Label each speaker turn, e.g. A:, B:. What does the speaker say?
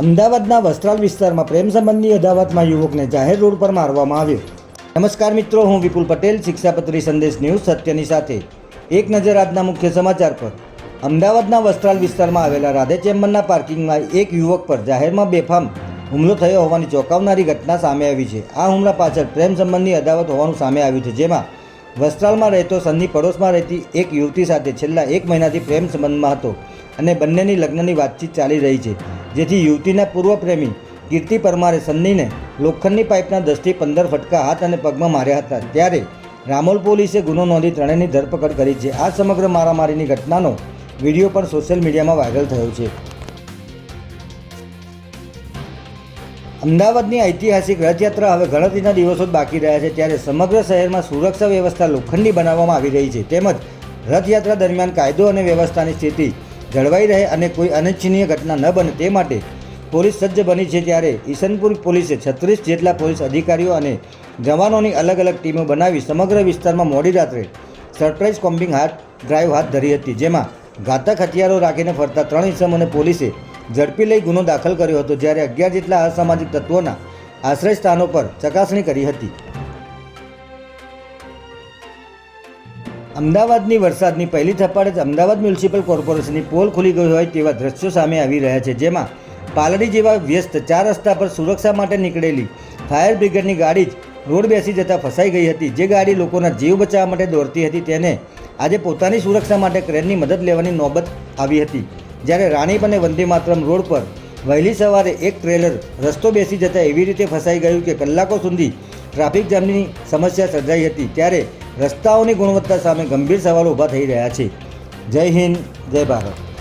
A: અમદાવાદના વસ્ત્રાલ વિસ્તારમાં પ્રેમ સંબંધની અદાવતમાં યુવકને જાહેર રોડ પર મારવામાં આવ્યો. નમસ્કાર મિત્રો, હું વિપુલ પટેલ, શિક્ષાપત્રી સંદેશ ન્યૂઝ સત્યની સાથે. એક નજર આજના મુખ્ય સમાચાર પર. અમદાવાદના વસ્ત્રાલ વિસ્તારમાં આવેલા રાધે ચેમ્બરના પાર્કિંગમાં એક યુવક પર જાહેરમાં બેફામ હુમલો થયો હોવાની ચોંકાવનારી ઘટના સામે આવી છે. આ હુમલા પાછળ પ્રેમ સંબંધની અદાવત હોવાનું સામે આવ્યું છે, જેમાં વસ્ત્રાલમાં રહેતો સન્ની પડોશમાં રહેતી એક યુવતી સાથે છેલ્લા 1 મહિનાથી પ્રેમ સંબંધમાં હતો અને બંનેની લગ્નની વાતચીત ચાલી રહી છે. જેથી યુવતીના પૂર્વ પ્રેમી કીર્તિ પરમારે સન્નીને લોખંડની પાઇપના 10થી 15 ફટકા હાથ અને પગમાં માર્યા હતા. ત્યારે રામોલ પોલીસે ગુનો નોંધી ત્રણેયની ધરપકડ કરી છે. આ સમગ્ર મારામારીની ઘટનાનો વિડીયો પણ સોશિયલ મીડિયામાં વાયરલ થયો છે. અમદાવાદની ઐતિહાસિક રથયાત્રા હવે ગણતરીના દિવસો જ બાકી રહ્યા છે, ત્યારે સમગ્ર શહેરમાં સુરક્ષા વ્યવસ્થા લોખંડી બનાવવામાં આવી રહી છે. તેમજ રથયાત્રા દરમિયાન કાયદો અને વ્યવસ્થાની સ્થિતિ જળવાઈ રહે અને કોઈ અનિચ્છનીય ઘટના ન બને તે માટે પોલીસ સજ્જ બની છે. ત્યારે ઈસનપુર પોલીસે 36 જેટલા પોલીસ અધિકારીઓ અને જવાનોની અલગ અલગ ટીમો બનાવી સમગ્ર વિસ્તારમાં મોડી રાત્રે સરપ્રાઇઝ કોમ્બિંગ ડ્રાઈવ હાથ ધરી હતી, જેમાં ઘાતક હથિયારો રાખીને ફરતા 3 ઇસમોને પોલીસે ઝડપી લઈ ગુનો દાખલ કર્યો હતો. જ્યારે 11 જેટલા અસામાજિક તત્વોના આશ્રય સ્થાનો પર ચકાસણી કરી હતી. અમદાવાદની વરસાદની પહેલી થપ્પાડે જ અમદાવાદ મ્યુનિસિપલ કોર્પોરેશનની પોલ ખુલી ગઈ હોય તેવા દ્રશ્યો સામે આવી રહ્યા છે, જેમાં પાલડી જેવા વ્યસ્ત 4 રસ્તા પર સુરક્ષા માટે નીકળેલી ફાયર બ્રિગેડની ગાડી જ રોડ બેસી જતાં ફસાઈ ગઈ હતી. જે ગાડી લોકોના જીવ બચાવવા માટે દોડતી હતી તેને આજે પોતાની સુરક્ષા માટે ક્રેનની મદદ લેવાની નોબત આવી હતી. જ્યારે રાણીપ અને વંદે માતરમ રોડ પર વહેલી સવારે એક ટ્રેલર રસ્તો બેસી જતાં એવી રીતે ફસાઈ ગયું કે કલાકો સુધી ટ્રાફિક જામની સમસ્યા સર્જાઈ હતી. ત્યારે રસ્તાઓની ગુણવત્તા સામે ગંભીર સવાલો ઊભા થઈ રહ્યા છે. જય હિન્દ, જય ભારત.